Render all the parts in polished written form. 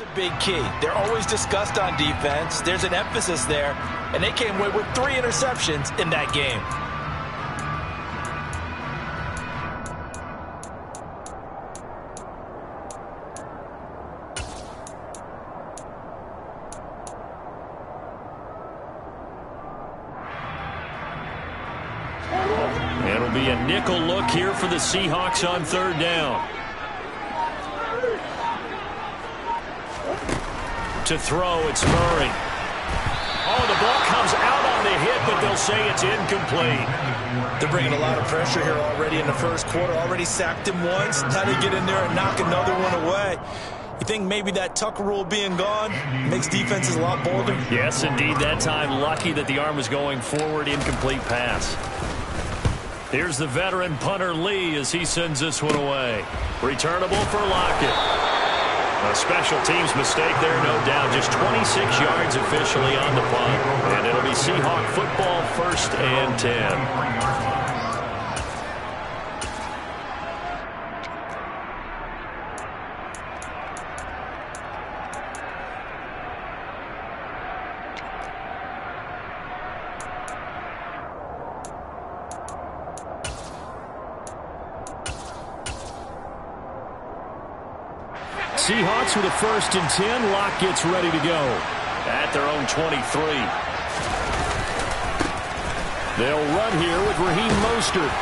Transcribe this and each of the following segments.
Here's a big key. They're always discussed on defense. There's an emphasis there, and they came away with 3 interceptions in that game. It'll be a nickel look here for the Seahawks on 3rd down. To throw, it's Murray. Oh, the ball comes out on the hit, but they'll say it's incomplete. They're bringing a lot of pressure here already in the first quarter. Already sacked him once. Now they get in there and knock another one away. You think maybe that Tucker rule being gone makes defenses a lot bolder? Yes, indeed. That time, lucky that the arm was going forward. Incomplete pass. Here's the veteran punter Lee as he sends this one away. Returnable for Lockett. A special teams mistake there, no doubt. Just 26 yards officially on the punt. And it'll be Seahawk football, 1st and 10. Seahawks with a 1st and 10. Locke gets ready to go at their own 23. They'll run here with Raheem Mostert.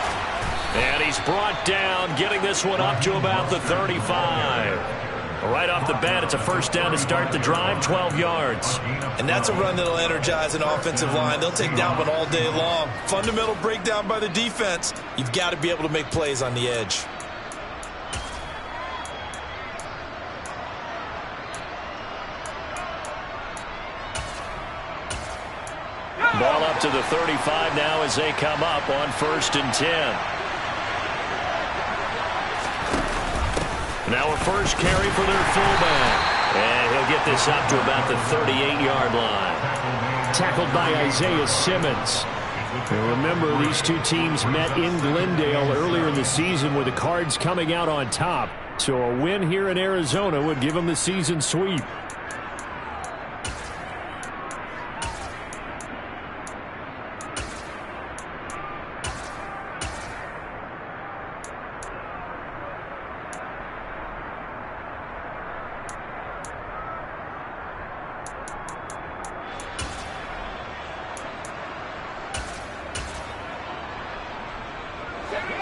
And he's brought down, getting this one up to about the 35. Right off the bat, it's a 1st down to start the drive, 12 yards. And that's a run that'll energize an offensive line. They'll take that one all day long. Fundamental breakdown by the defense. You've got to be able to make plays on the edge. Ball up to the 35 now as they come up on 1st and 10. Now a first carry for their fullback. And he'll get this up to about the 38-yard line. Tackled by Isaiah Simmons. And remember, these two teams met in Glendale earlier in the season with the Cards coming out on top. So a win here in Arizona would give them the season sweep.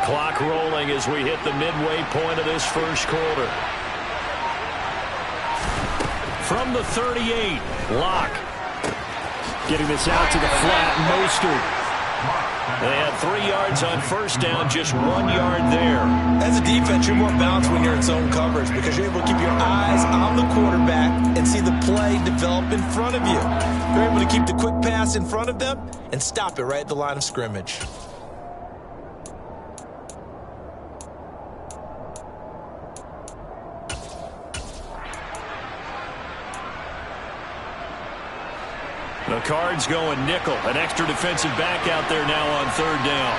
Clock rolling as we hit the midway point of this first quarter. From the 38, Locke. Getting this out to the flat, Mostert. They had 3 yards on 1st down, just 1 yard there. As a defense, you're more balanced when you're in zone coverage because you're able to keep your eyes on the quarterback and see the play develop in front of you. You're able to keep the quick pass in front of them and stop it right at the line of scrimmage. The Cards going nickel. An extra defensive back out there now on 3rd down.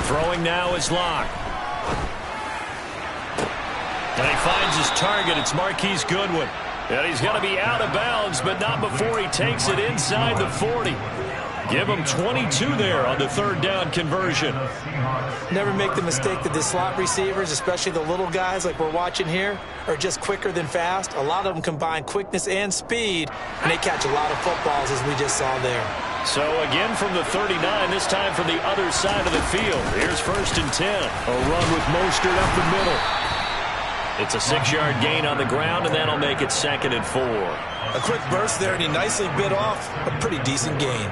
Throwing now is Locke. And he finds his target. It's Marquise Goodwin. And he's going to be out of bounds, but not before he takes it inside the 40. Give him 22 there on the 3rd down conversion. Never make the mistake that the slot receivers, especially the little guys like we're watching here, are just quicker than fast. A lot of them combine quickness and speed, and they catch a lot of footballs, as we just saw there. So again from the 39, this time from the other side of the field. Here's 1st and 10. A run with Mostert up the middle. It's a 6-yard gain on the ground, and that'll make it 2nd and 4. A quick burst there, and he nicely bit off a pretty decent gain.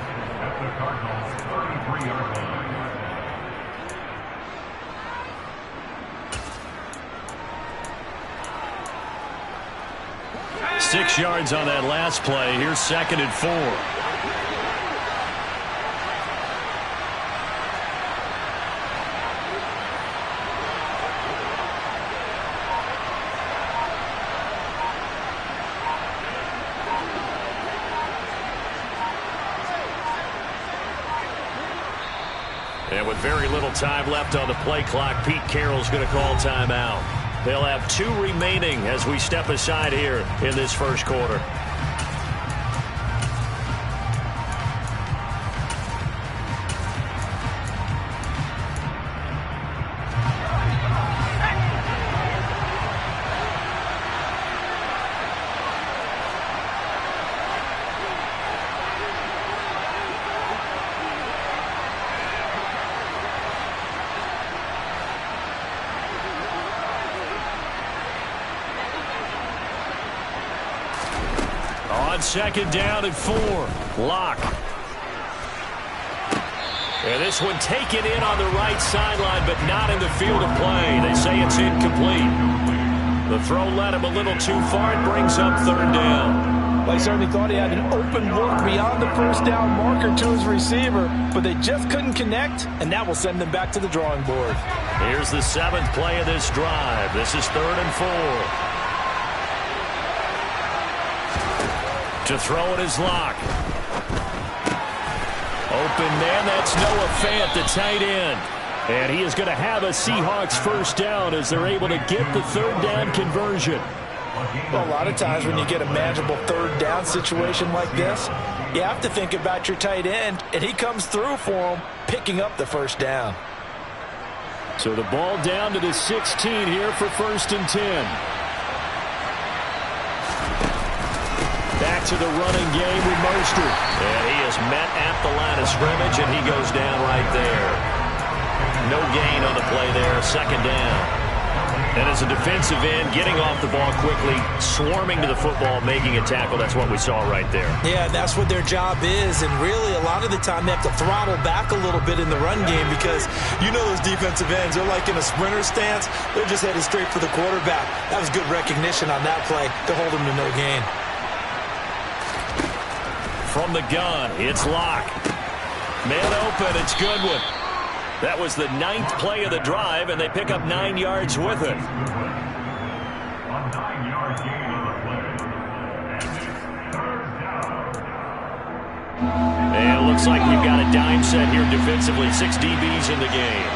Six yards on that last play. Here's 2nd and 4. And with very little time left on the play clock, Pete Carroll's going to call timeout. They'll have 2 remaining as we step aside here in this first quarter. Second down and 4. Lock. And this one taken in on the right sideline, but not in the field of play. They say it's incomplete. The throw led him a little too far. It brings up 3rd down. Well, he certainly thought he had an open look beyond the first down marker to his receiver, but they just couldn't connect, and that will send them back to the drawing board. Here's the 7th play of this drive. This is 3rd and 4. To throw it is Lock. Open man, that's Noah Fant, the tight end. And he is going to have a Seahawks first down as they're able to get the 3rd down conversion. Well, a lot of times when you get a manageable 3rd down situation like this, you have to think about your tight end, and he comes through for him, picking up the 1st down. So the ball down to the 16 here for 1st and 10. Back to the running game with Mostert. And he is met at the line of scrimmage, and he goes down right there. No gain on the play there, 2nd down. And as a defensive end, getting off the ball quickly, swarming to the football, making a tackle, that's what we saw right there. Yeah, that's what their job is, and really a lot of the time they have to throttle back a little bit in the run game because you know those defensive ends, they're like in a sprinter stance. They're just headed straight for the quarterback. That was good recognition on that play to hold him to no gain. From the gun, it's Lock. Man open, it's Goodwin. That was the 9th play of the drive, and they pick up 9 yards with it. And it looks like we've got a dime set here defensively. 6 DBs in the game.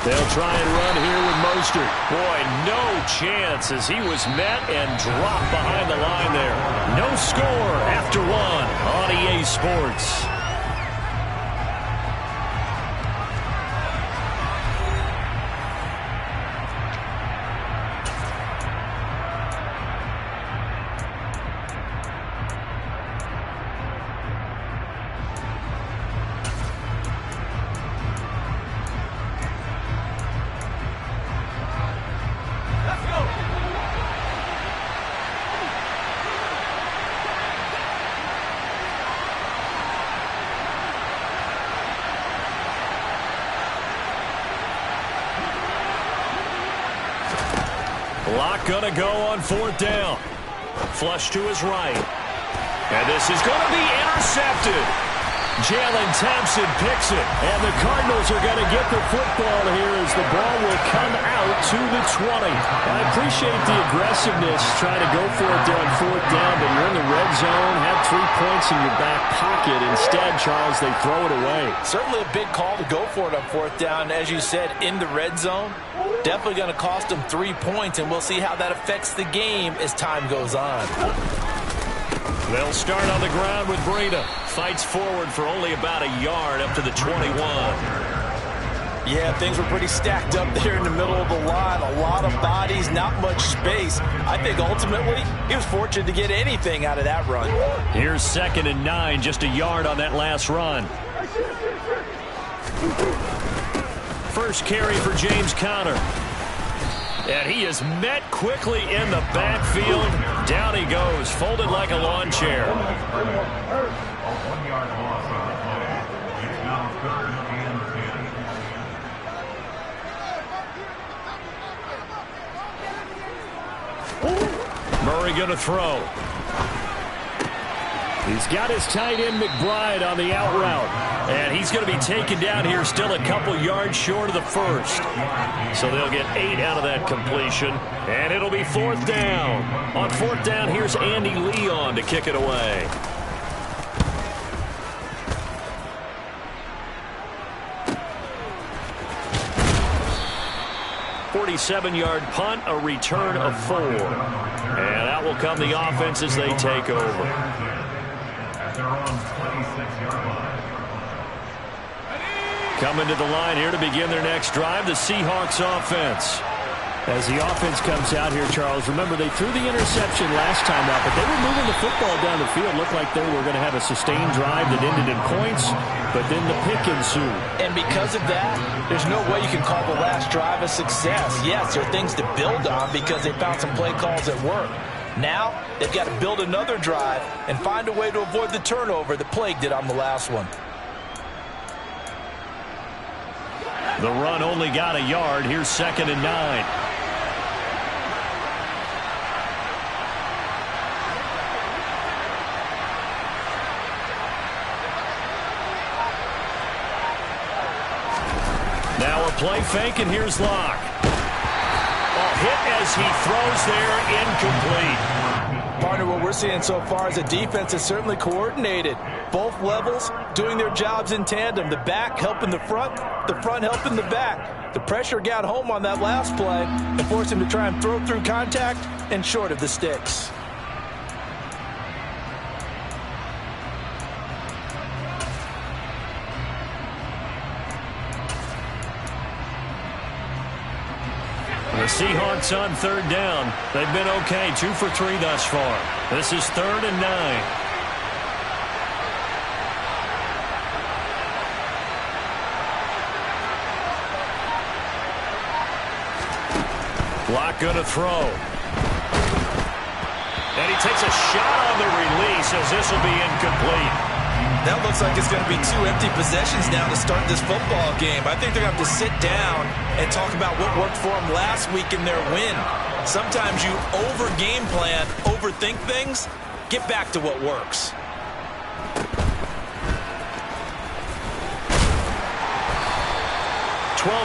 They'll try and run here with Mostert. Boy, no chance as he was met and dropped behind the line there. No score after 1 on EA Sports. Lock gonna go on 4th down. Flush to his right. And this is going to be intercepted. Jalen Thompson picks it. And the Cardinals are going to get the football here as the ball will come out to the 20. I appreciate the aggressiveness trying to go for it there on 4th down, but you're in the red zone, have 3 points in your back pocket. Instead, Charles, they throw it away. Certainly a big call to go for it on 4th down. As you said, in the red zone, definitely going to cost them 3 points, and we'll see how that affects the game as time goes on. They'll start on the ground with Breida. Fights forward for only about a yard up to the 21. Yeah, things were pretty stacked up there in the middle of the line. A lot of bodies, not much space. I think ultimately he was fortunate to get anything out of that run. Here's 2nd and 9, just a yard on that last run. First carry for James Conner. And he is met quickly in the backfield. Down he goes, folded like a lawn chair. Murray going to throw. He's got his tight end McBride on the out route. And he's going to be taken down here still a couple yards short of the first. So they'll get 8 out of that completion. And it'll be 4th down. On 4th down, here's Andy Leon to kick it away. 47-yard punt, a return of 4. And out will come the offense as they take over. Coming to the line here to begin their next drive, the Seahawks offense. As the offense comes out here, Charles, remember they threw the interception last time out, but they were moving the football down the field. Looked like they were going to have a sustained drive that ended in points, but then the pick ensued. And because of that, there's no way you can call the last drive a success. Yes, there are things to build on because they found some play calls that work. Now, they've got to build another drive and find a way to avoid the turnover that plagued it on the last one. The run only got a yard. Here's 2nd and 9. Now a play fake, and here's Locke. Hit as he throws there, incomplete. Partner, what we're seeing so far is a defense that's certainly coordinated. Both levels doing their jobs in tandem. The back helping the front helping the back. The pressure got home on that last play and forced him to try and throw through contact and short of the sticks. The Seahawks on 3rd down. They've been okay, 2 for 3 thus far. This is 3rd and 9. Locke going to throw. And he takes a shot on the release as this will be incomplete. That looks like it's going to be 2 empty possessions now to start this football game. I think they're going to have to sit down and talk about what worked for them last week in their win. Sometimes you over-game plan, overthink things. Get back to what works.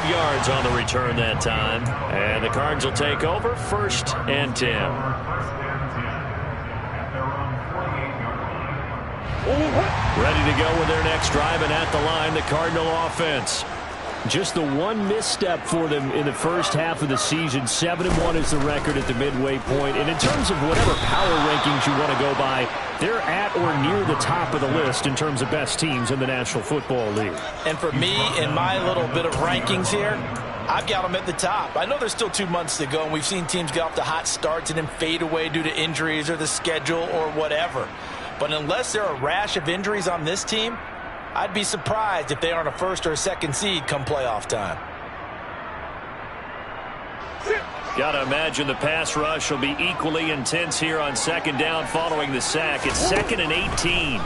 yards on the return that time. And the Cards will take over 1st and 10. Ready to go with their next drive, and at the line, the Cardinal offense. Just the one misstep for them in the first half of the season. 7-1 is the record at the midway point. And in terms of whatever power rankings you want to go by, they're at or near the top of the list in terms of best teams in the National Football League. And for me, in my little bit of rankings here, I've got them at the top. I know there's still 2 months to go, and we've seen teams get off to hot starts and then fade away due to injuries or the schedule or whatever. But unless there are a rash of injuries on this team, I'd be surprised if they aren't a 1st or a 2nd seed come playoff time. Got to imagine the pass rush will be equally intense here on 2nd down following the sack. It's 2nd and 18.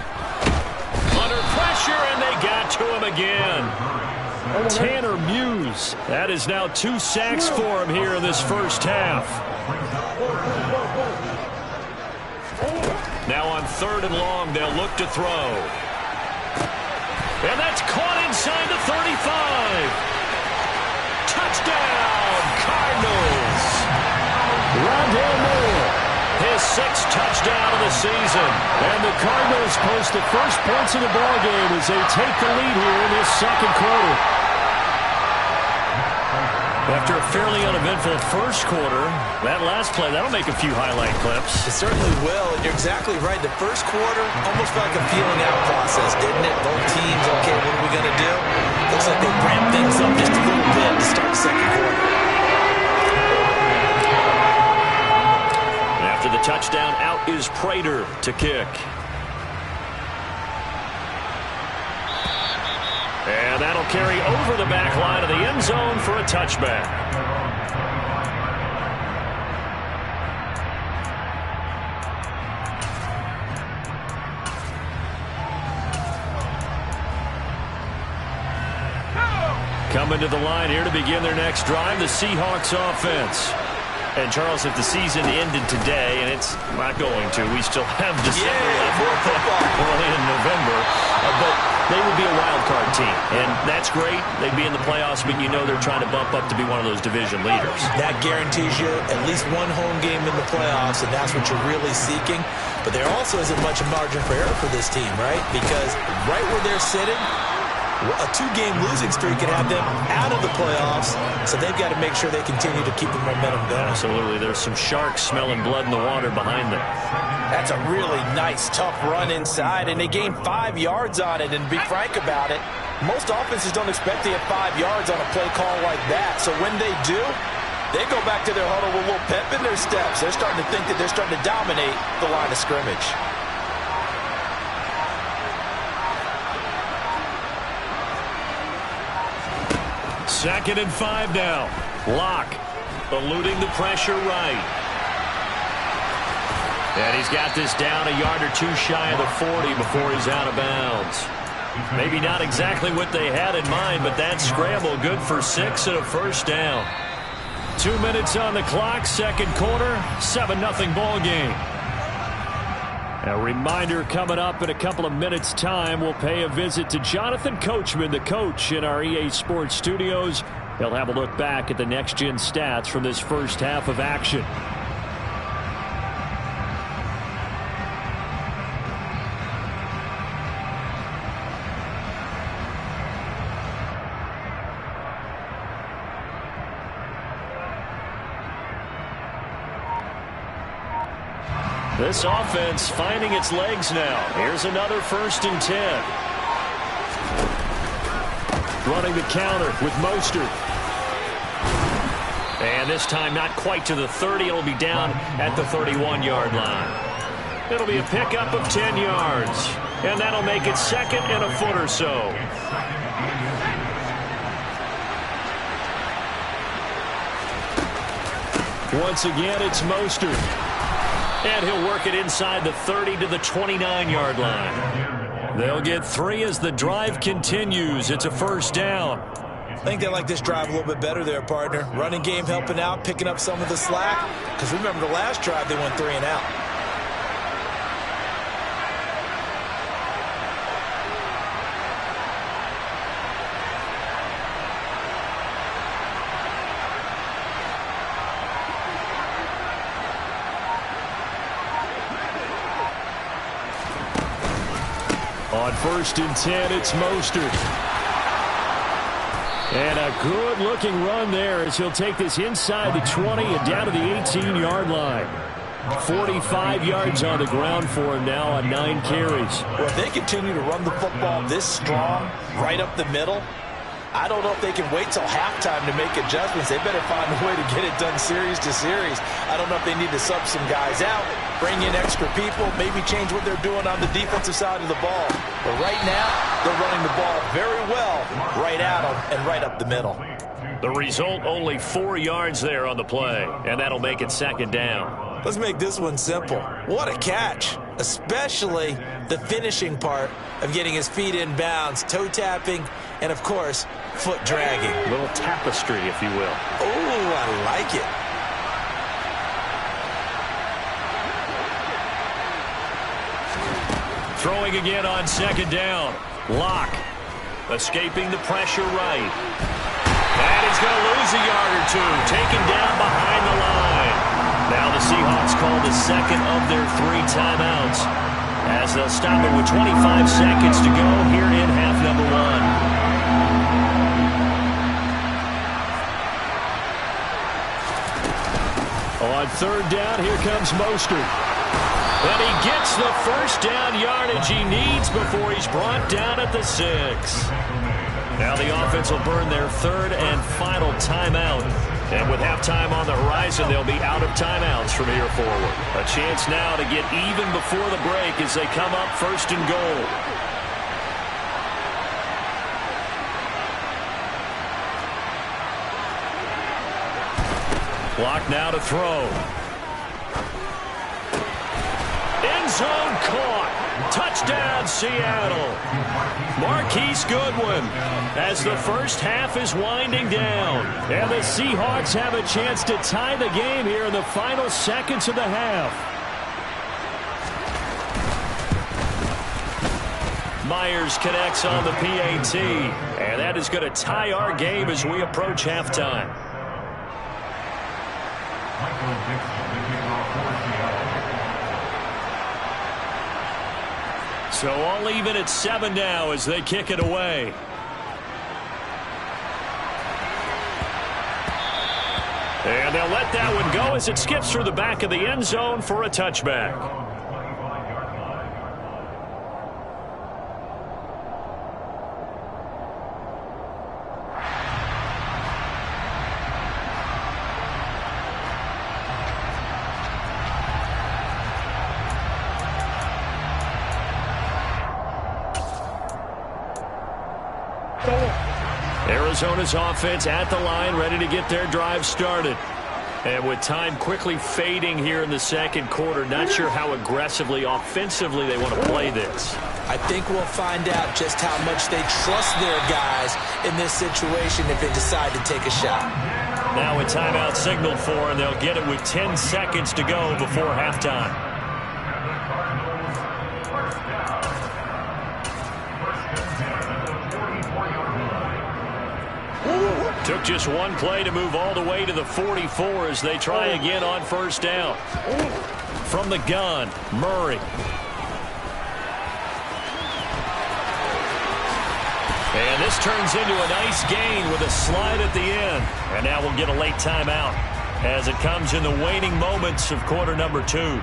Under pressure, and they got to him again. Tanner Muse. That is now 2 sacks for him here in this first half. Now on 3rd and long, they'll look to throw. And that's caught inside the 35. Touchdown, Cardinals. Rondale Moore, his 6th touchdown of the season. And the Cardinals post the first points of the ballgame as they take the lead here in this 2nd quarter. After a fairly uneventful first quarter, that last play, that'll make a few highlight clips. It certainly will. And you're exactly right. The first quarter almost felt like a feeling out process, didn't it? Both teams, okay, what are we going to do? Looks like they ramped things up just a little bit to start the 2nd quarter. And after the touchdown, out is Prater to kick. And that'll carry over the back line of the end zone for a touchback. Coming to the line here to begin their next drive, the Seahawks offense. And, Charles, if the season ended today, and it's not going to, we still have December left, more football. early in November, but they would be a wild card team. And that's great. They'd be in the playoffs, but you know they're trying to bump up to be one of those division leaders. That guarantees you at least one home game in the playoffs, and that's what you're really seeking. But there also isn't much margin for error for this team, right? Because right where they're sitting, a 2-game losing streak can have them out of the playoffs, so they've got to make sure they continue to keep the momentum going. Absolutely. There's some sharks smelling blood in the water behind them. That's a really nice, tough run inside, and they gained 5 yards on it. And to be frank about it, most offenses don't expect to get 5 yards on a play call like that. So when they do, they go back to their huddle with a little pep in their steps. They're starting to think that they're starting to dominate the line of scrimmage. Second and 5 now. Locke eluding the pressure right. And he's got this down a yard or two shy of the 40 before he's out of bounds. Maybe not exactly what they had in mind, but that scramble good for 6 and a first down. 2 minutes on the clock, second quarter, 7-0 ball game. A reminder coming up in a couple of minutes' time. We'll pay a visit to Jonathan Coachman, the coach in our EA Sports studios. He'll have a look back at the next-gen stats from this first half of action. This offense finding its legs now. Here's another 1st and 10. Running the counter with Mostert. And this time not quite to the 30. It'll be down at the 31-yard line. It'll be a pickup of 10 yards. And that'll make it 2nd and a foot or so. Once again, it's Mostert. And he'll work it inside the 30 to the 29-yard line. They'll get 3 as the drive continues. It's a first down. I think they like this drive a little bit better there, partner. Running game helping out, picking up some of the slack. Because remember, the last drive they went 3 and out. On 1st and 10, it's Mostert. And a good-looking run there as he'll take this inside the 20 and down to the 18-yard line. 45 yards on the ground for him now on 9 carries. Well, if they continue to run the football this strong, right up the middle, I don't know if they can wait till halftime to make adjustments. They better find a way to get it done series to series. I don't know if they need to sub some guys out, bring in extra people, maybe change what they're doing on the defensive side of the ball. But right now, they're running the ball very well right at them and right up the middle. The result, only 4 yards there on the play, and that'll make it 2nd down. Let's make this one simple. What a catch, especially the finishing part of getting his feet in bounds, toe tapping, and, of course, foot dragging. A little tapestry, if you will. Oh, I like it. Throwing again on 2nd down. Locke escaping the pressure right. And he's going to lose a yard or two. Taken down behind the line. Now the Seahawks call the 2nd of their 3 timeouts as they'll stop it with 25 seconds to go here in half number 1. On 3rd down, here comes Mostert. And he gets the first down yardage he needs before he's brought down at the 6. Now the offense will burn their 3rd and final timeout. And with halftime on the horizon, they'll be out of timeouts from here forward. A chance now to get even before the break as they come up 1st and goal. Clock now to throw. End zone caught. Touchdown, Seattle. Marquise Goodwin as the first half is winding down. And the Seahawks have a chance to tie the game here in the final seconds of the half. Myers connects on the PAT. And that is going to tie our game as we approach halftime. So all even at 7 now as they kick it away. And they'll let that one go as it skips through the back of the end zone for a touchback. Arizona's offense at the line, ready to get their drive started. And with time quickly fading here in the second quarter, not sure how aggressively, offensively they want to play this. I think we'll find out just how much they trust their guys in this situation if they decide to take a shot. Now a timeout signaled for, and they'll get it with 10 seconds to go before halftime. Took just one play to move all the way to the 44 as they try again on first down. From the gun, Murray. And this turns into a nice gain with a slide at the end. And now we'll get a late timeout as it comes in the waning moments of quarter number 2.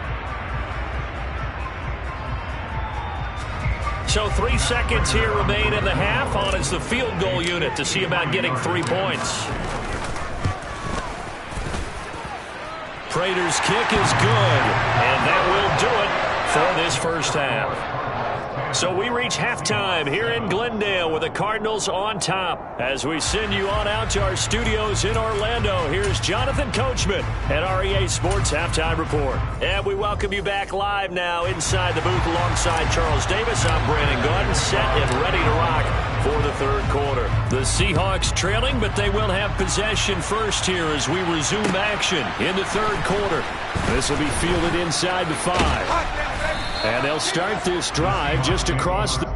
So 3 seconds here remain in the half. On is the field goal unit to see about getting 3 points. Prater's kick is good, and that will do it for this first half. So we reach halftime here in Glendale with the Cardinals on top. As we send you on out to our studios in Orlando, here's Jonathan Coachman at REA Sports Halftime Report. And we welcome you back live now inside the booth alongside Charles Davis. I'm Brandon Gordon, set and ready to rock for the third quarter. The Seahawks trailing, but they will have possession first here as we resume action in the third quarter. This will be fielded inside the 5. And they'll start this drive just across the...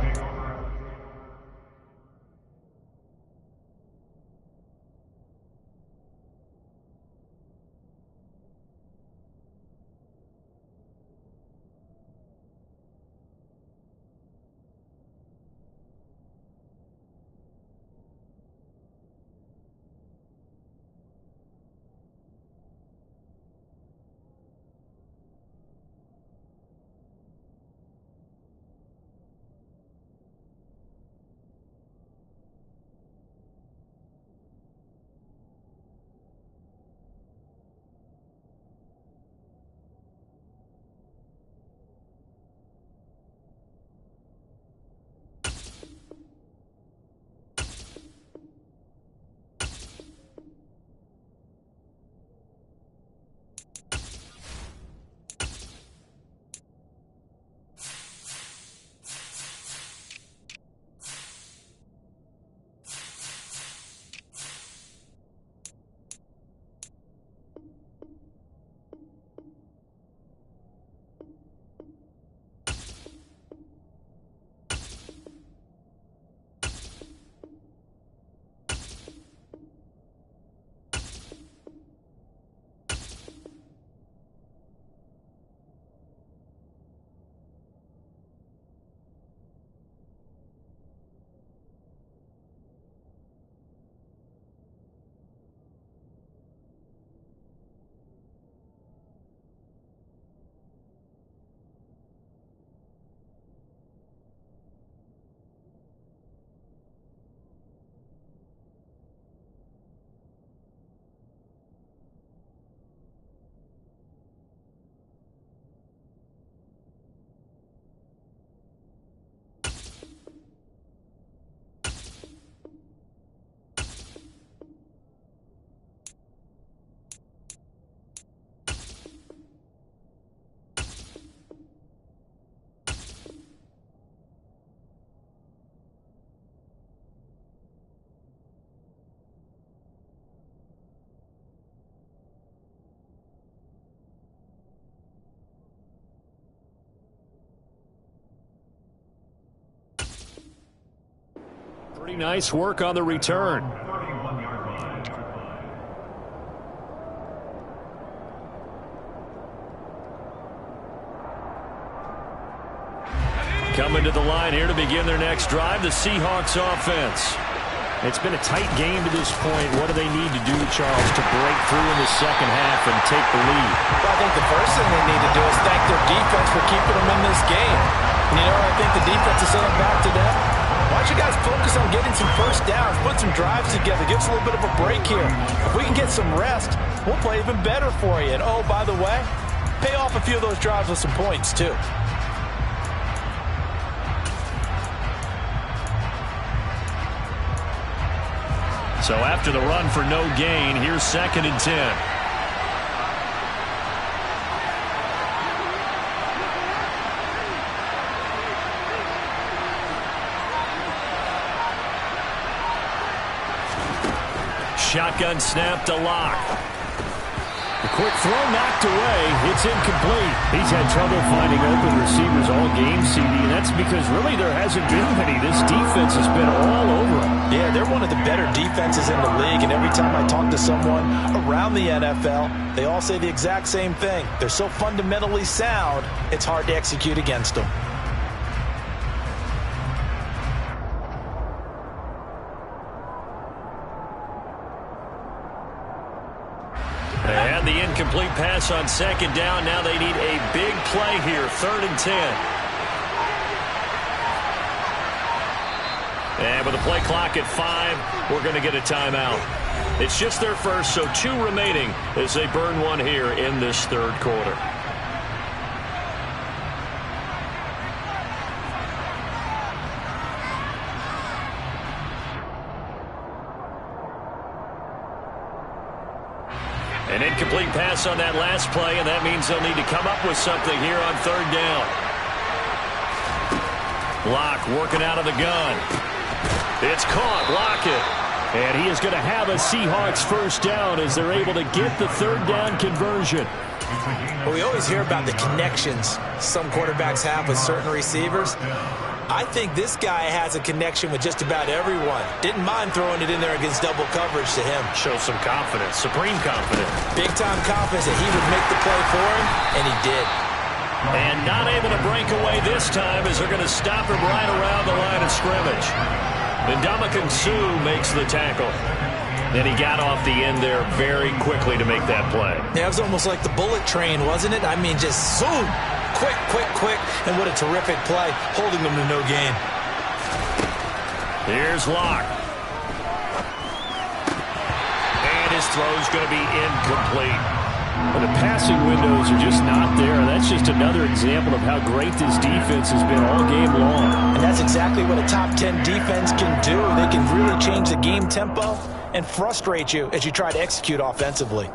Pretty nice work on the return. Coming to the line here to begin their next drive, the Seahawks offense. It's been a tight game to this point. What do they need to do, Charles, to break through in the second half and take the lead? Well, I think the first thing they need to do is thank their defense for keeping them in this game. And you know what I think the defense is saying back to them? Why don't you guys focus on getting some first downs, put some drives together, give us a little bit of a break here. If we can get some rest, we'll play even better for you. And, oh, by the way, pay off a few of those drives with some points, too. So after the run for no gain, here's 2nd and 10. Shotgun snap to Locke. The quick throw knocked away. It's incomplete. He's had trouble finding open receivers all game, CD, and that's because really there hasn't been many. This defense has been all over them. Yeah, they're one of the better defenses in the league, and every time I talk to someone around the NFL, they all say the exact same thing. They're so fundamentally sound, it's hard to execute against them. They had the incomplete pass on 2nd down. Now they need a big play here, 3rd and 10. And with the play clock at 5, we're going to get a timeout. It's just their first, so 2 remaining as they burn one here in this 3rd quarter. An incomplete pass on that last play, and that means they'll need to come up with something here on 3rd down. Locke working out of the gun. It's caught. Lockett. And he is going to have a Seahawks first down as they're able to get the 3rd down conversion. Well, we always hear about the connections some quarterbacks have with certain receivers. I think this guy has a connection with just about everyone. Didn't mind throwing it in there against double coverage to him. Shows some confidence, supreme confidence. Big-time confidence that he would make the play for him, and he did. And not able to break away this time as they're going to stop him right around the line of scrimmage. And Ndamukong Suh makes the tackle. And he got off the end there very quickly to make that play. Yeah, it was almost like the bullet train, wasn't it? I mean, just zoom. Quick, quick, quick. And what a terrific play, holding them to no gain. Here's Locke. And his throw's going to be incomplete. Well, the passing windows are just not there. That's just another example of how great this defense has been all game long. And that's exactly what a top 10 defense can do. They can really change the game tempo and frustrate you as you try to execute offensively.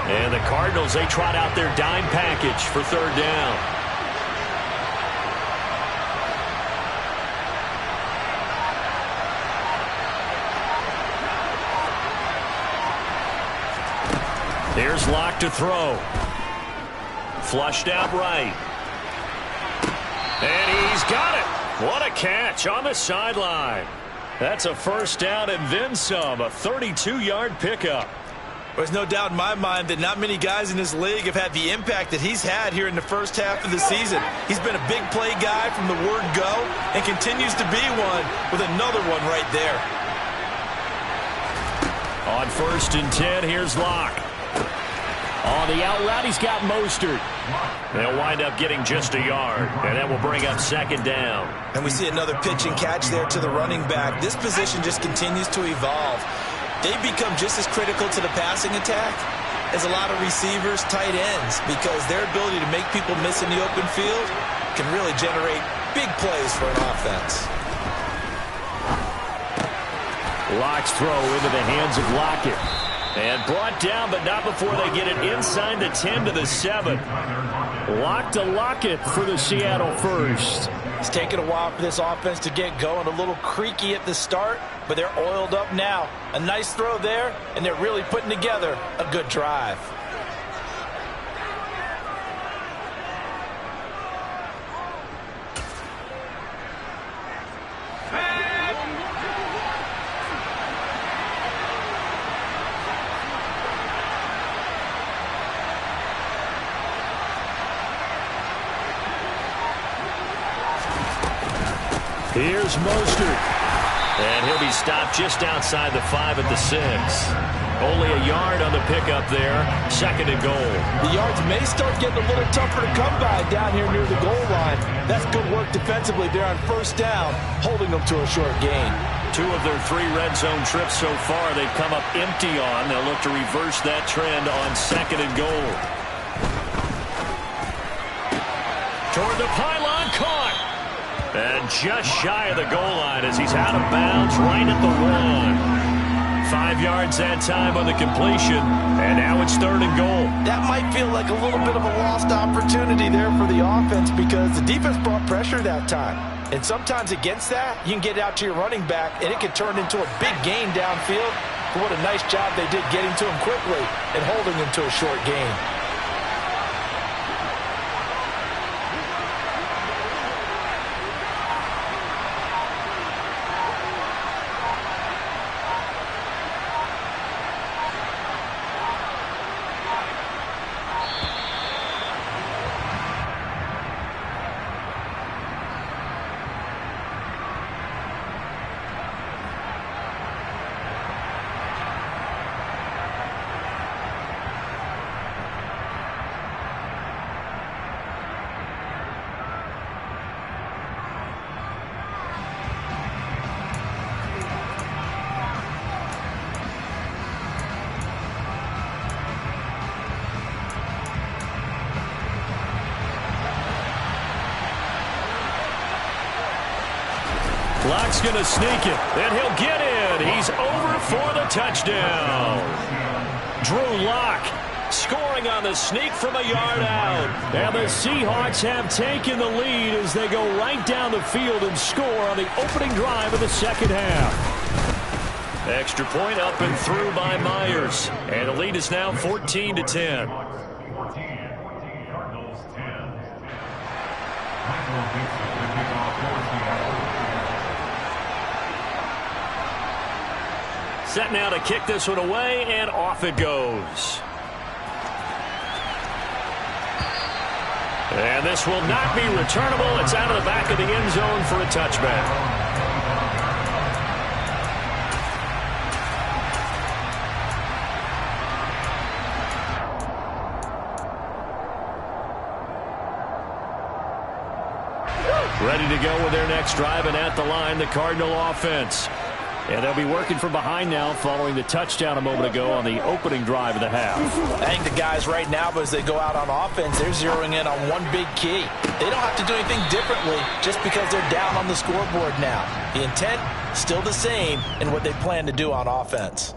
And the Cardinals, they trot out their dime package for 3rd down. Here's Locke to throw. Flushed out right. And he's got it. What a catch on the sideline. That's a first down and then some. A 32-yard pickup. There's no doubt in my mind that not many guys in this league have had the impact that he's had here in the first half of the season. He's been a big play guy from the word go and continues to be one with another one right there. On 1st and 10, here's Locke. On the out route, he's got Mostert. They'll wind up getting just a yard, and that will bring up 2nd down. And we see another pitch and catch there to the running back. This position just continues to evolve. They've become just as critical to the passing attack as a lot of receivers, tight ends, because their ability to make people miss in the open field can really generate big plays for an offense. Locke's throw into the hands of Lockett. And brought down, but not before they get it inside the 10 to the 7. Lock to Lockett for the Seattle first. It's taken a while for this offense to get going. A little creaky at the start, but they're oiled up now. A nice throw there, and they're really putting together a good drive. Here's Mostert. And he'll be stopped just outside the 5 at the 6. Only a yard on the pickup there. 2nd and goal. The yards may start getting a little tougher to come by down here near the goal line. That's good work defensively there on 1st down, holding them to a short gain. 2 of their 3 red zone trips so far they've come up empty on. They'll look to reverse that trend on 2nd and goal. Toward the pylon, caught. And just shy of the goal line as he's out of bounds right at the 1. 5 yards that time on the completion, and now it's 3rd and goal. That might feel like a little bit of a lost opportunity there for the offense because the defense brought pressure that time. And sometimes against that, you can get out to your running back, and it can turn into a big gain downfield. But what a nice job they did getting to him quickly and holding him to a short gain. Clock's going to sneak it, and he'll get in. He's over for the touchdown. Drew Lock scoring on the sneak from a yard out. And the Seahawks have taken the lead as they go right down the field and score on the opening drive of the 2nd half. Extra point up and through by Myers. And the lead is now 14-10. Set now to kick this one away, and off it goes. And this will not be returnable. It's out of the back of the end zone for a touchback. Ready to go with their next drive, and at the line, the Cardinal offense. And they'll be working from behind now following the touchdown a moment ago on the opening drive of the half. I think the guys right now, as they go out on offense, they're zeroing in on one big key. They don't have to do anything differently just because they're down on the scoreboard now. The intent, still the same in what they plan to do on offense.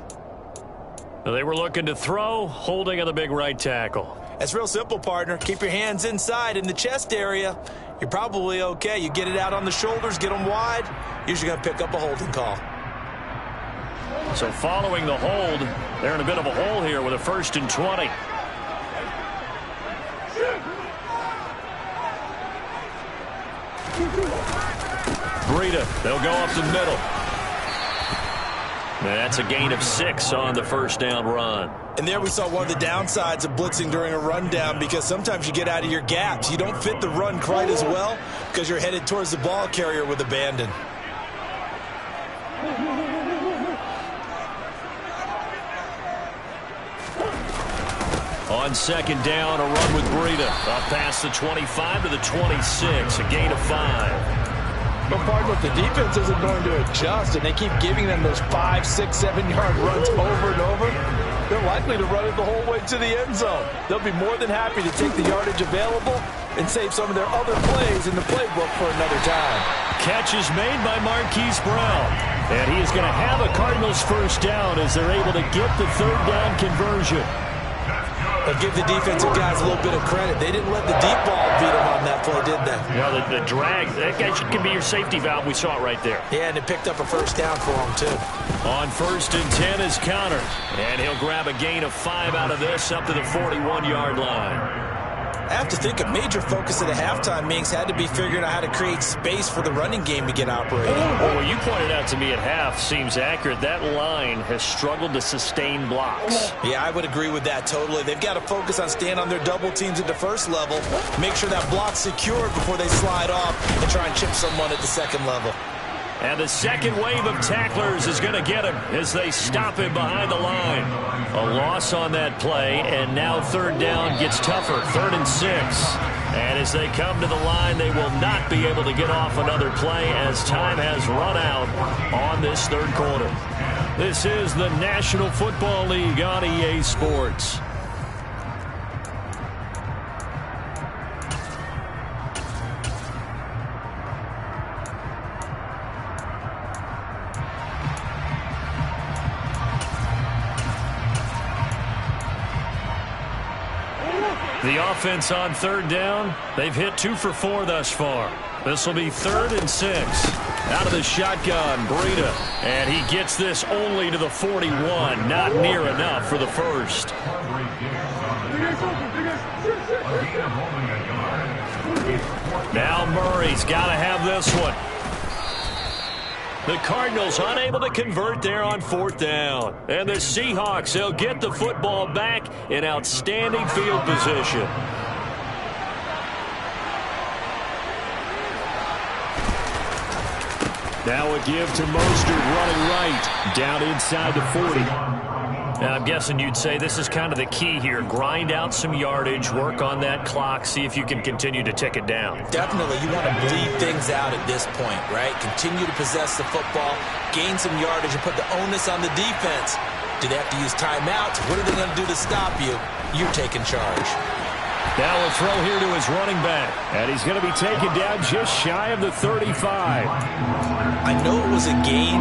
They were looking to throw, holding on the big right tackle. It's real simple, partner. Keep your hands inside in the chest area. You're probably okay. You get it out on the shoulders, get them wide, usually going to pick up a holding call. So following the hold, they're in a bit of a hole here with a 1st and 20. Breida, they'll go up the middle. That's a gain of 6 on the 1st down run. And there we saw one of the downsides of blitzing during a rundown because sometimes you get out of your gaps. You don't fit the run quite as well because you're headed towards the ball carrier with abandon. On 2nd down, a run with Breida. Up past the 25 to the 26, a gain of 5. But part of the defense isn't going to adjust, and they keep giving them those 5, 6, 7-yard runs over and over. They're likely to run it the whole way to the end zone. They'll be more than happy to take the yardage available and save some of their other plays in the playbook for another time. Catch is made by Marquise Brown. And he is going to have a Cardinals 1st down as they're able to get the 3rd down conversion. But give the defensive guys a little bit of credit. They didn't let the deep ball beat them on that play, did they? Well, the drag, that guy can be your safety valve. We saw it right there. Yeah, and it picked up a 1st down for him, too. On 1st and 10 is counter. And he'll grab a gain of 5 out of this up to the 41-yard line. I have to think a major focus of the halftime meetings had to be figuring out how to create space for the running game to get operating. Well, what you pointed out to me at half seems accurate. That line has struggled to sustain blocks. Yeah, I would agree with that totally. They've got to focus on staying on their double teams at the first level, make sure that block's secured before they slide off and try and chip someone at the second level. And the second wave of tacklers is going to get him as they stop him behind the line. A loss on that play, and now third down gets tougher, 3rd and 6. And as they come to the line, they will not be able to get off another play as time has run out on this third quarter. This is the National Football League on EA Sports. The offense on third down, they've hit 2 for 4 thus far. This will be 3rd and 6. Out of the shotgun, Breida. And he gets this only to the 41. Not near enough for the first. Now Murray's got to have this one. The Cardinals unable to convert there on 4th down. And the Seahawks, they'll get the football back in outstanding field position. Now a give to Mostert running right, down inside the 40. Now, I'm guessing you'd say this is kind of the key here. Grind out some yardage, work on that clock, see if you can continue to tick it down. Definitely. You want to bleed things out at this point, right? Continue to possess the football, gain some yardage, and put the onus on the defense. Do they have to use timeouts? What are they going to do to stop you? You're taking charge. Now a throw here to his running back. And he's going to be taken down just shy of the 35. I know it was a gain,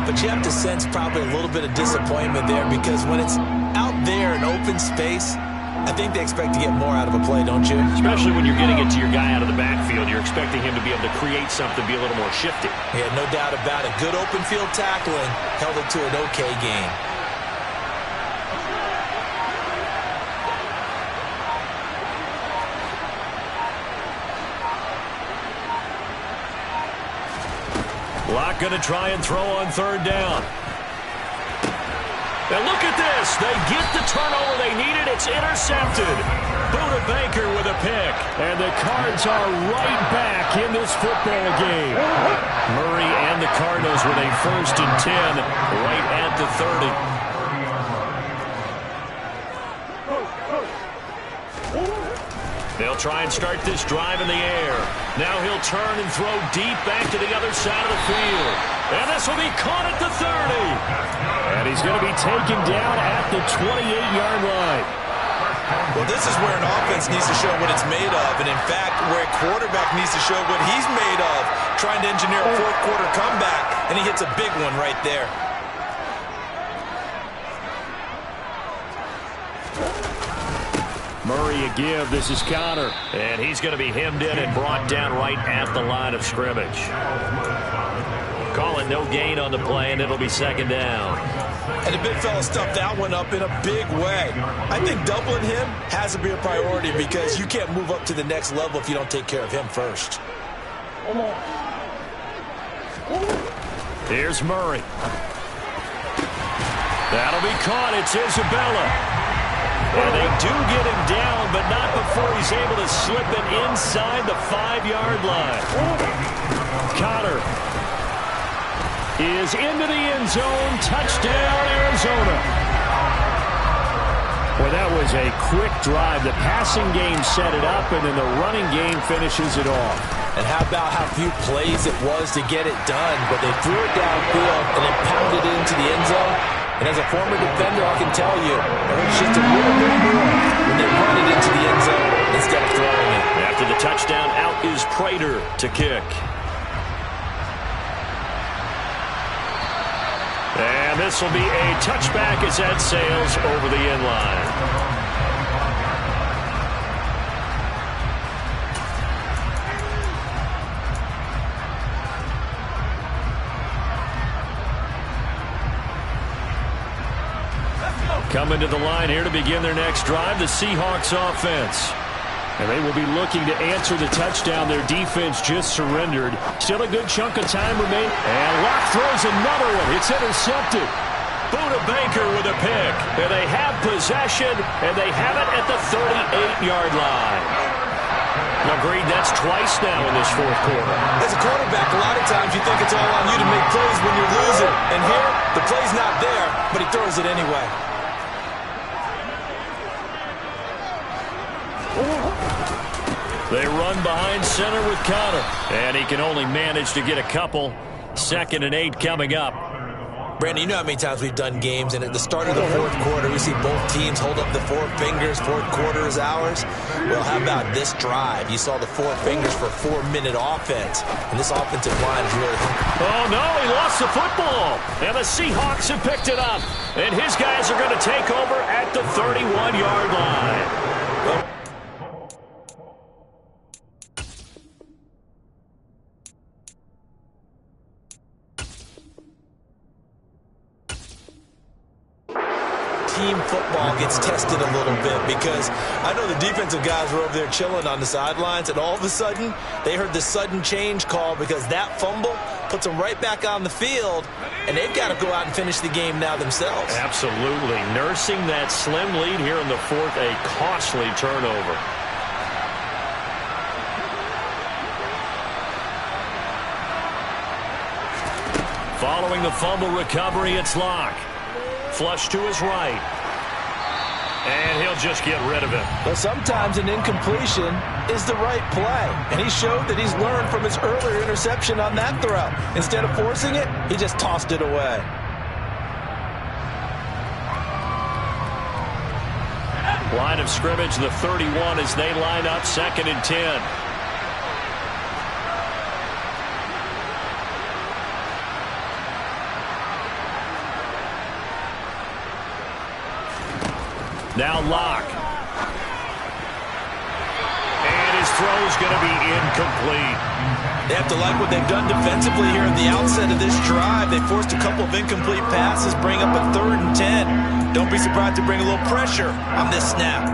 but you have to sense probably a little bit of disappointment there because when it's out there in open space, I think they expect to get more out of a play, don't you? Especially when you're getting it to your guy out of the backfield. You're expecting him to be able to create something, be a little more shifty. Yeah, no doubt about it. Good open field tackling held it to an okay game. Locke going to try and throw on third down. And look at this. They get the turnover they needed. It's intercepted. Buda Baker with a pick. And the Cards are right back in this football game. Murray and the Cardinals with a 1st and 10 right at the 30. They'll try and start this drive in the air. Now he'll turn and throw deep back to the other side of the field. And this will be caught at the 30. And he's going to be taken down at the 28-yard line. Well, this is where an offense needs to show what it's made of. And, in fact, where a quarterback needs to show what he's made of. Trying to engineer a fourth-quarter comeback, and he hits a big one right there. Murray a give. This is Connor. And he's going to be hemmed in and brought down right at the line of scrimmage. Calling no gain on the play, and it'll be 2nd down. And the big fella stuffed that one up in a big way. I think doubling him has to be a priority because you can't move up to the next level if you don't take care of him first. Here's Murray. That'll be caught. It's Isabella. And they do get him down, but not before he's able to slip it inside the 5-yard line. Connor is into the end zone. Touchdown, Arizona. Well, that was a quick drive. The passing game set it up, and then the running game finishes it off. And how about how few plays it was to get it done, but they threw it downfield and then pounded it into the end zone. And as a former defender, I can tell you, it's just a little bit more when they run it into the end zone instead of throwing it. After the touchdown, out is Prater to kick. And this will be a touchback as that sails over the end line. Coming to the line here to begin their next drive, the Seahawks offense. And they will be looking to answer the touchdown their defense just surrendered. Still a good chunk of time remaining. And Locke throws another one. It's intercepted. Buda Baker with a pick. And they have possession, and they have it at the 38-yard line. Agreed, that's twice now in this fourth quarter. As a quarterback, a lot of times you think it's all on you to make plays when you're losing. And here, the play's not there, but he throws it anyway. They run behind center with Connor. And he can only manage to get a couple. 2nd and 8 coming up. Brandon, you know how many times we've done games, and at the start of the fourth quarter, we see both teams hold up the 4 fingers. Fourth quarter is ours. Well, how about this drive? You saw the 4 fingers for 4-minute offense, and this offensive line is really hungry. Oh, no, he lost the football. And the Seahawks have picked it up. And his guys are going to take over at the 31-yard line. Well, team football gets tested a little bit because I know the defensive guys were over there chilling on the sidelines, and all of a sudden they heard the sudden change call because that fumble puts them right back on the field, and they've got to go out and finish the game now themselves. Absolutely. Nursing that slim lead here in the fourth, a costly turnover. Following the fumble recovery, it's Locke. Flush to his right. And he'll just get rid of it. But sometimes an incompletion is the right play. And he showed that he's learned from his earlier interception on that throw. Instead of forcing it, he just tossed it away. Line of scrimmage, the 31 as they line up 2nd and 10. Now Locke. And his throw's going to be incomplete. They have to like what they've done defensively here at the outset of this drive. They forced a couple of incomplete passes, bring up a 3rd and 10. Don't be surprised to bring a little pressure on this snap.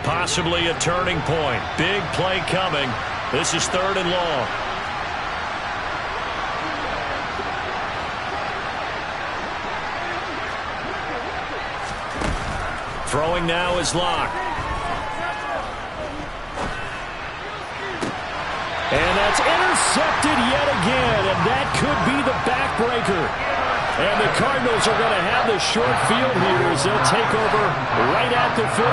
Possibly a turning point. Big play coming. This is 3rd and long. Throwing now is Locke. And that's intercepted yet again, and that could be the backbreaker. And the Cardinals are going to have the short field here as they'll take over right at the 50.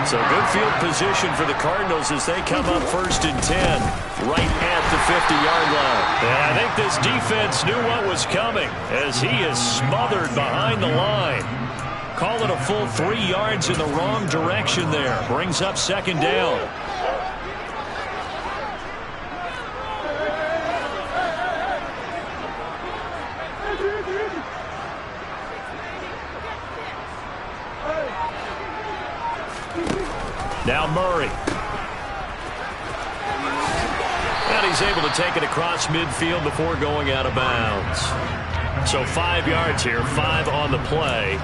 So good field position for the Cardinals as they come up 1st and 10, right at the 50-yard line. And I think this defense knew what was coming as he is smothered behind the line. Call it a full 3 yards in the wrong direction there. Brings up 2nd down. Now Murray. And he's able to take it across midfield before going out of bounds. So 5 yards here, 5 on the play.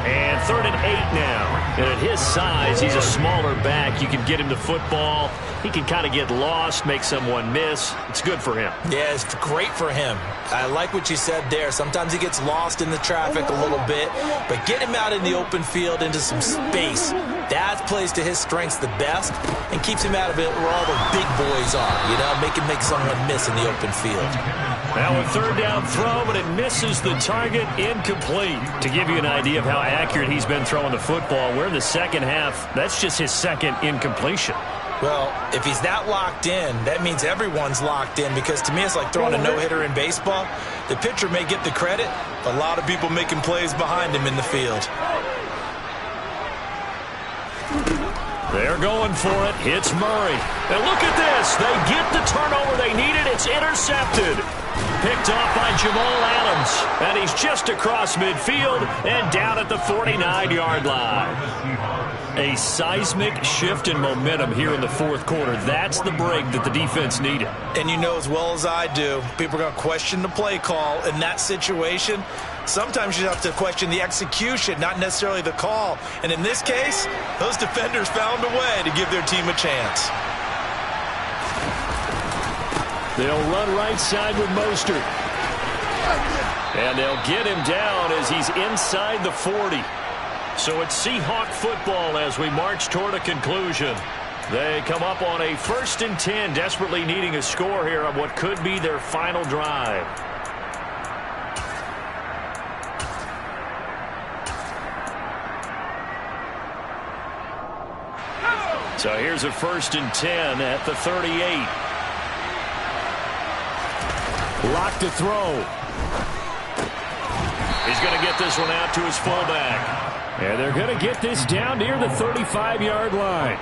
And 3rd and 8 now. And at his size, he's a smaller back. You can get him the football. He can kind of get lost, make someone miss. It's good for him. Yeah, it's great for him. I like what you said there. Sometimes he gets lost in the traffic a little bit, but get him out in the open field into some space. That plays to his strengths the best and keeps him out of it where all the big boys are, you know, make someone miss in the open field. Now a 3rd down throw, but it misses the target, incomplete. To give you an idea of how accurate he's been throwing the football, we're in the second half. That's just his 2nd incompletion. Well, if he's that locked in, that means everyone's locked in, because to me it's like throwing a no-hitter in baseball. The pitcher may get the credit, but a lot of people making plays behind him in the field. They're going for it. It's Murray. And look at this. They get the turnover they needed. It's intercepted. Picked off by Jamal Adams. And he's just across midfield and down at the 49-yard line. A seismic shift in momentum here in the fourth quarter. That's the break that the defense needed. And you know as well as I do, people are going to question the play call in that situation. Sometimes you have to question the execution, not necessarily the call. And in this case, those defenders found a way to give their team a chance. They'll run right side with Mostert. And they'll get him down as he's inside the 40. So it's Seahawk football as we march toward a conclusion. They come up on a 1st and 10, desperately needing a score here on what could be their final drive. So here's a 1st and 10 at the 38. Lock to throw. He's going to get this one out to his fullback. And they're going to get this down near the 35-yard line.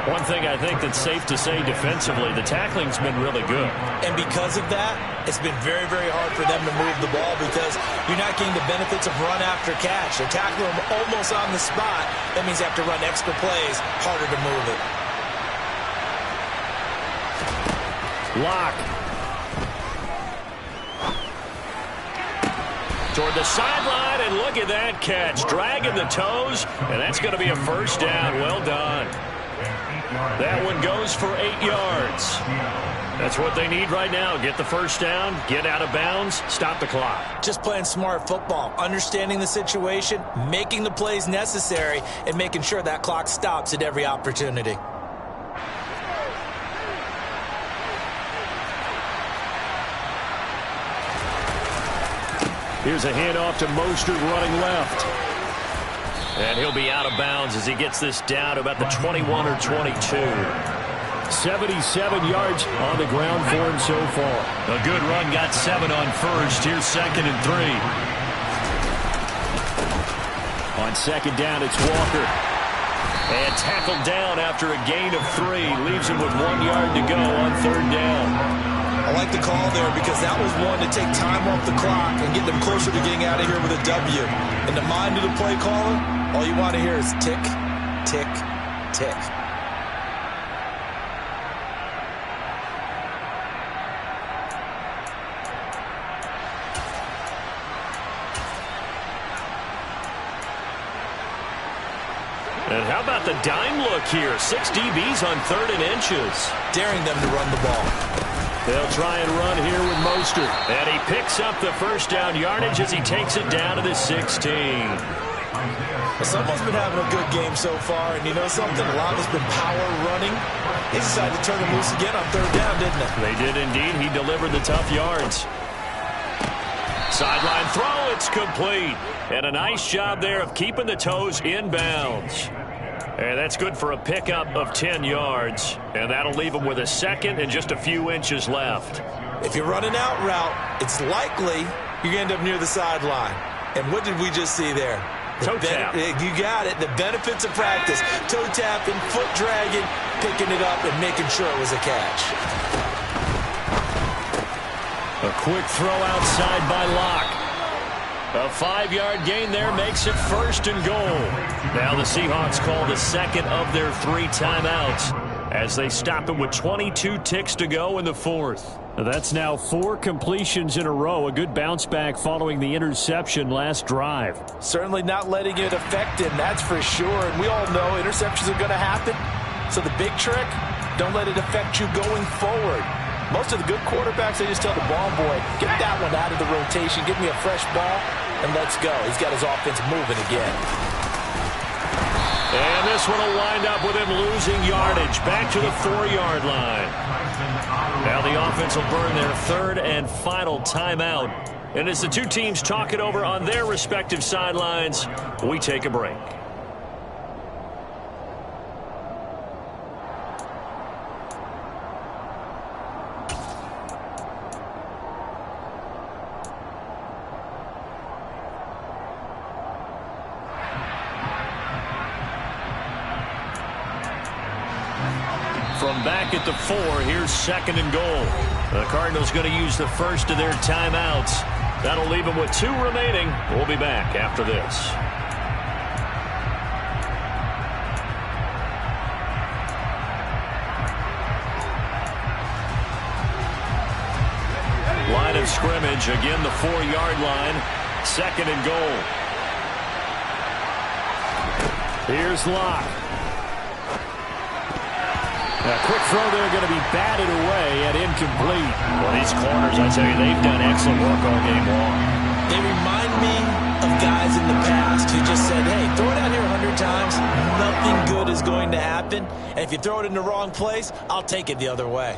One thing I think that's safe to say defensively, the tackling's been really good. And because of that, it's been very, very hard for them to move the ball because you're not getting the benefits of run after catch. They're tackling them almost on the spot. That means you have to run extra plays, harder to move it. Lock. Toward the sideline, and look at that catch. Dragging the toes, and that's going to be a 1st down. Well done. That one goes for 8 yards. That's what they need right now. Get the 1st down, get out of bounds, stop the clock. Just playing smart football, understanding the situation, making the plays necessary, and making sure that clock stops at every opportunity. Here's a handoff to Mostert running left. And he'll be out of bounds as he gets this down to about the 21 or 22. 77 yards on the ground for him so far. A good run, got 7 on 1st. Here's 2nd and 3. On 2nd down, it's Walker. And tackled down after a gain of 3. Leaves him with 1 yard to go on 3rd down. I like the call there because that was one to take time off the clock and get them closer to getting out of here with a W. In the mind of the play caller, all you want to hear is tick, tick, tick. And how about the dime look here? 6 DBs on 3rd and inches. Daring them to run the ball. They'll try and run here with Mostert. And he picks up the 1st down yardage as he takes it down to the 16. Well, someone's been having a good game so far, and you know something? A lot of it's been power running. They decided to turn him loose again on 3rd down, didn't they? They did indeed. He delivered the tough yards. Sideline throw, it's complete. And a nice job there of keeping the toes in bounds. And that's good for a pickup of 10 yards. And that'll leave him with a 2nd and just a few inches left. If you're running out route, it's likely you're going to end up near the sideline. And what did we just see there? Toe tap. You got it. The benefits of practice. Toe tapping, foot dragging, picking it up, and making sure it was a catch. A quick throw outside by Locke. A 5-yard gain there makes it 1st and goal. Now the Seahawks call the 2nd of their 3 timeouts as they stop it with 22 ticks to go in the 4th. That's now 4 completions in a row. A good bounce back following the interception last drive. Certainly not letting it affect him, that's for sure. And we all know interceptions are going to happen. So the big trick, don't let it affect you going forward. Most of the good quarterbacks, they just tell the ball boy, get that one out of the rotation, give me a fresh ball, and let's go. He's got his offense moving again. And this one will wind up with him losing yardage back to the 4-yard line. Now the offense will burn their 3rd and final timeout. And as the two teams talk it over on their respective sidelines, we take a break. From back at the 4, here's 2nd and goal. The Cardinals going to use the first of their timeouts. That'll leave them with 2 remaining. We'll be back after this. scrimmage. Again, the 4-yard line. 2nd and goal. Here's Locke. A quick throw there going to be batted away and incomplete. Well, these corners, I tell you, they've done excellent work all game long. They remind me of guys in the past who just said, hey, throw it out here 100 times. Nothing good is going to happen. And if you throw it in the wrong place, I'll take it the other way.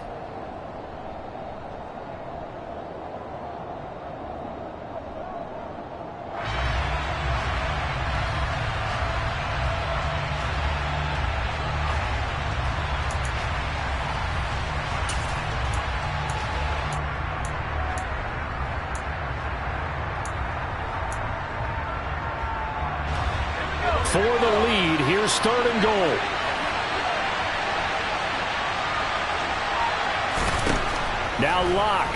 For the lead, here's 3rd and goal. Now Locke.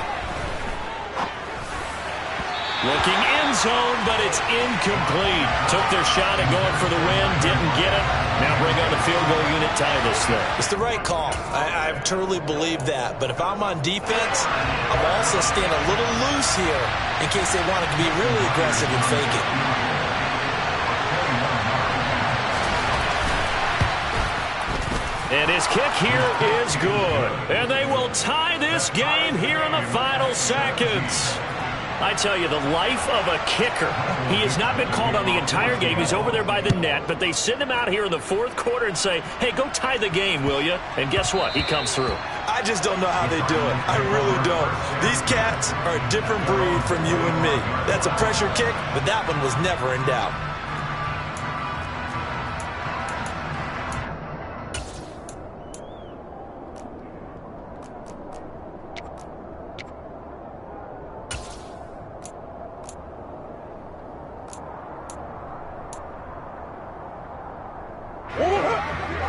Looking end zone, but it's incomplete. Took their shot at going for the win, didn't get it. Now bring on the field goal unit, tie this thing. It's the right call. I truly believe that. But if I'm on defense, I'm also staying a little loose here in case they wanted to be really aggressive and fake it. And his kick here is good. And they will tie this game here in the final seconds. I tell you, the life of a kicker. He has not been called on the entire game. He's over there by the net, but they send him out here in the 4th quarter and say, hey, go tie the game, will you? And guess what? He comes through. I just don't know how they do it. I really don't. These cats are a different breed from you and me. That's a pressure kick, but that one was never in doubt.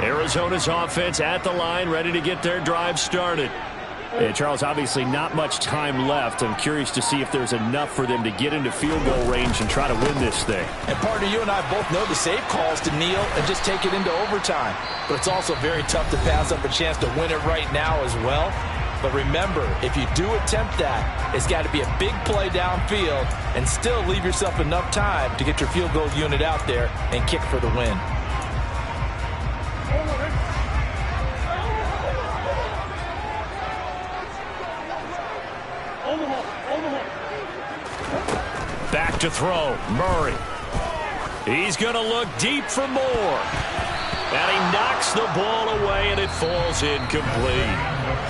Arizona's offense at the line, ready to get their drive started. And Charles, obviously not much time left. I'm curious to see if there's enough for them to get into field goal range and try to win this thing. And partner, you and I both know the safe calls to kneel and just take it into overtime. But it's also very tough to pass up a chance to win it right now as well. But remember, if you do attempt that, it's got to be a big play downfield and still leave yourself enough time to get your field goal unit out there and kick for the win. Back to throw, Murray. He's going to look deep for more. And he knocks the ball away, and it falls incomplete.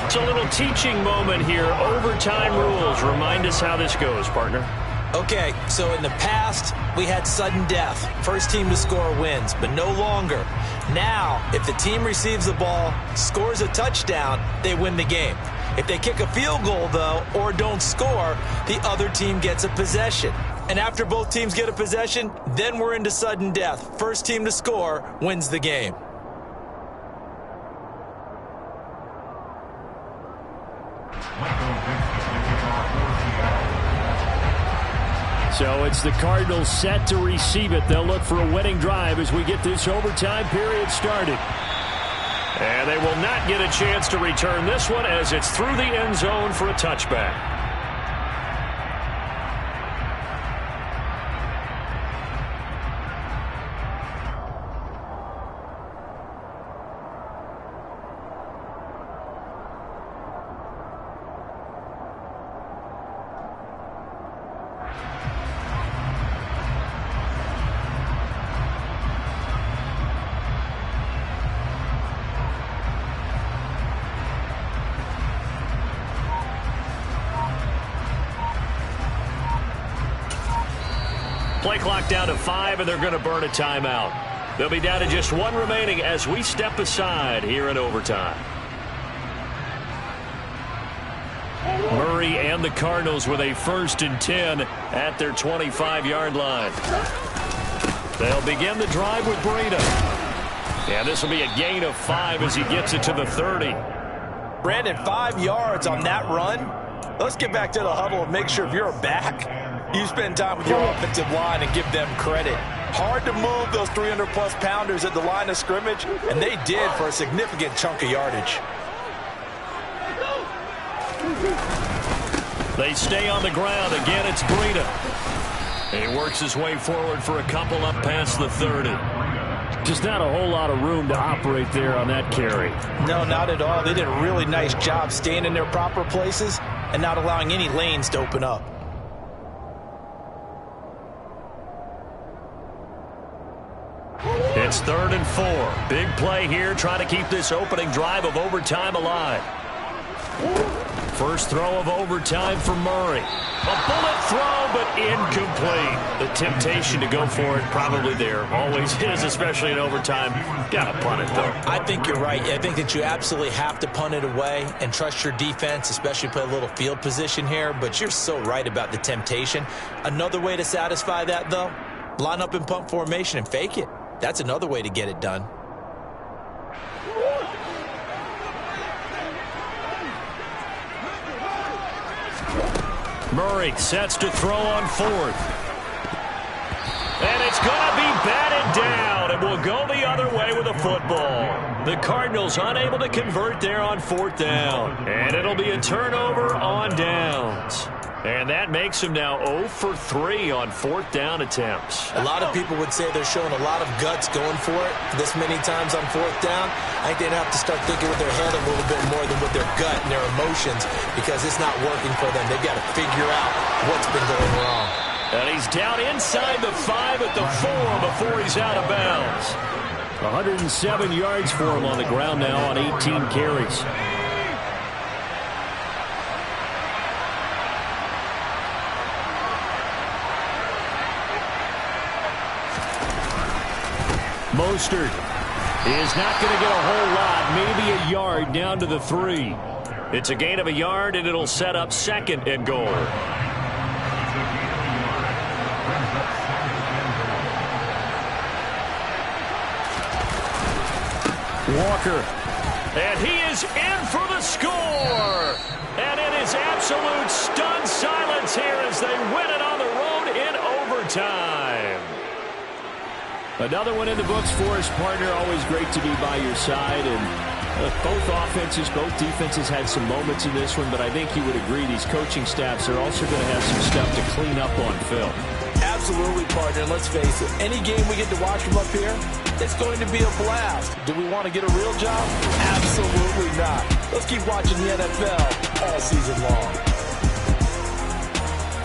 It's a little teaching moment here. Overtime rules. Remind us how this goes, partner. Okay, so in the past, we had sudden death. First team to score wins, but no longer. Now, if the team receives the ball, scores a touchdown, they win the game. If they kick a field goal, though, or don't score, the other team gets a possession. And after both teams get a possession, then we're into sudden death. First team to score wins the game. So it's the Cardinals set to receive it. They'll look for a winning drive as we get this overtime period started. And they will not get a chance to return this one as it's through the end zone for a touchback. Play clock down to 5, and they're going to burn a timeout. They'll be down to just 1 remaining as we step aside here in overtime. Murray and the Cardinals with a 1st and 10 at their 25-yard line. They'll begin the drive with Breida. And this will be a gain of 5 as he gets it to the 30. Brandon, 5 yards on that run. Let's get back to the huddle and make sure if you're back, you spend time with your offensive line and give them credit. Hard to move those 300-plus pounders at the line of scrimmage, and they did for a significant chunk of yardage. They stay on the ground. Again, it's Breida. And he works his way forward for a couple up past the 30. Just not a whole lot of room to operate there on that carry. No, not at all. They did a really nice job staying in their proper places and not allowing any lanes to open up. It's 3rd and 4. Big play here, trying to keep this opening drive of overtime alive. First throw of overtime for Murray. A bullet throw, but incomplete. The temptation to go for it probably there. Always is, especially in overtime. Gotta punt it, though. I think you're right. I think that you absolutely have to punt it away and trust your defense, especially play a little field position here. But you're so right about the temptation. Another way to satisfy that, though, line up in punt formation and fake it. That's another way to get it done. Murray sets to throw on 4th. And it's going to be batted down. It will go the other way with a football. The Cardinals unable to convert there on 4th down. And it'll be a turnover on downs. And that makes him now 0 for 3 on 4th down attempts. A lot of people would say they're showing a lot of guts going for it this many times on 4th down. I think they'd have to start thinking with their head a little bit more than with their gut and their emotions because it's not working for them. They've got to figure out what's been going wrong. And he's down inside the 5 at the 4 before he's out of bounds. 107 yards for him on the ground now on 18 carries. Mostert is not going to get a whole lot, maybe a yard down to the 3. It's a gain of a yard, and it'll set up 2nd and goal. Walker. And he is in for the score. And it is absolute stunned silence here as they win it on the road in overtime. Another one in the books for his partner. Always great to be by your side. And both offenses, both defenses had some moments in this one, but I think you would agree these coaching staffs are also going to have some stuff to clean up on film. Absolutely, partner. Let's face it, any game we get to watch from up here, it's going to be a blast. Do we want to get a real job? Absolutely not. Let's keep watching the NFL all season long.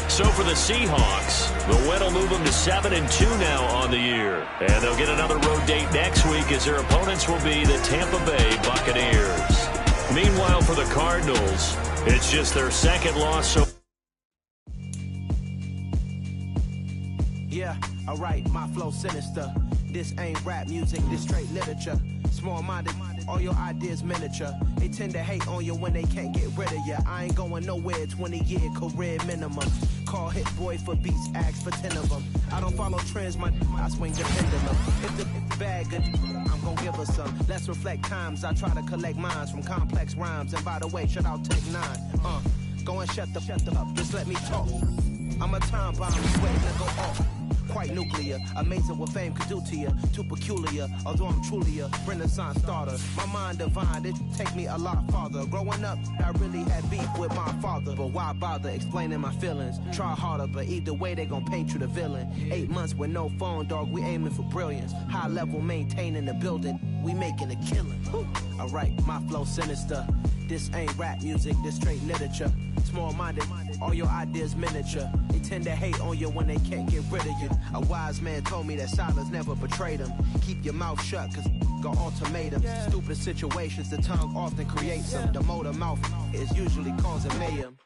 So for the Seahawks, the win will move them to 7-2 now on the year. And they'll get another road date next week as their opponents will be the Tampa Bay Buccaneers. Meanwhile, for the Cardinals, it's just their 2nd loss so Yeah, alright, my flow sinister. This ain't rap music, this straight literature. Small-minded, all your ideas miniature. They tend to hate on you when they can't get rid of you. I ain't going nowhere, 20-year career minimum. Call hit boy for beats, ask for 10 of them. I don't follow trends, I swing the pendulum. If the bag good, I'm gonna give her some. Let's reflect times, I try to collect minds from complex rhymes. And by the way, shout out Tech 9. Go and shut up, just let me talk. I'm a time bomb, waiting to go off. Quite nuclear, amazing what fame could do to you. Too peculiar, although I'm truly a Renaissance starter. My mind divine, it take me a lot farther. Growing up, I really had beef with my father. But why bother explaining my feelings? Try harder, but either way they gon' paint you the villain. 8 months with no phone, dog, we aiming for brilliance. High level maintaining the building, we making a killing. Alright, my flow sinister. This ain't rap music, this straight literature. Small-minded, all your ideas miniature. They tend to hate on you when they can't get rid of you. A wise man told me that silence never betrayed him. Keep your mouth shut, cause got ultimatums. Stupid situations, the tongue often creates them. The motor mouth is usually causing mayhem.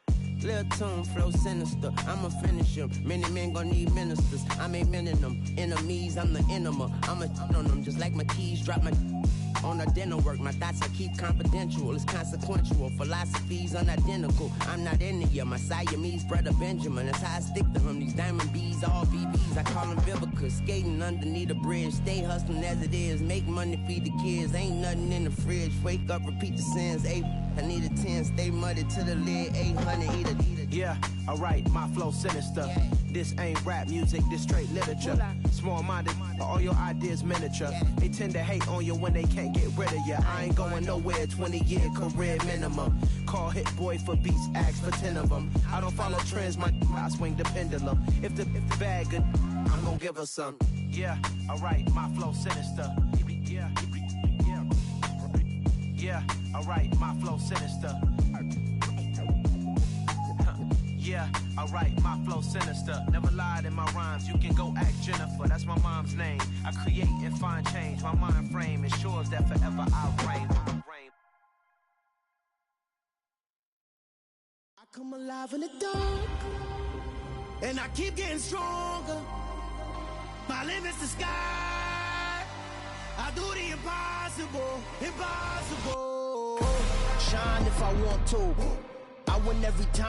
Lil' tune, flow sinister, I'ma finish him. Many men gon' need ministers, I ain't mending them. Enemies, I'm the enema, I'ma on them. Just like my keys, drop my on a dinner work. My thoughts I keep confidential, it's consequential. Philosophies unidentical, I'm not into you. My Siamese brother Benjamin, that's how I stick to him. These diamond bees, all BBs, I call them Vivica. Skating underneath a bridge, stay hustling as it is. Make money, feed the kids, ain't nothing in the fridge. Wake up, repeat the sins, I need a 10, stay muddy to the lid, 800, eat a. Yeah, alright, my flow sinister. This ain't rap music, this straight literature. Small-minded, all your ideas miniature. They tend to hate on you when they can't get rid of you. I ain't going nowhere, 20-year career minimum. Call Hit Boy for beats, ask for 10 of them. I don't follow trends, I swing the pendulum. If the bag good, I'm gonna give her some. Yeah, alright, my flow sinister. Yeah, alright, my flow sinister. Yeah, alright, my flow sinister. Never lied in my rhymes, you can go ask Jennifer. That's my mom's name. I create and find change. My mind frame ensures that forever I'll reign. I come alive in the dark, and I keep getting stronger. My limit's the sky. I do the impossible, impossible. Shine if I want to. I win every time.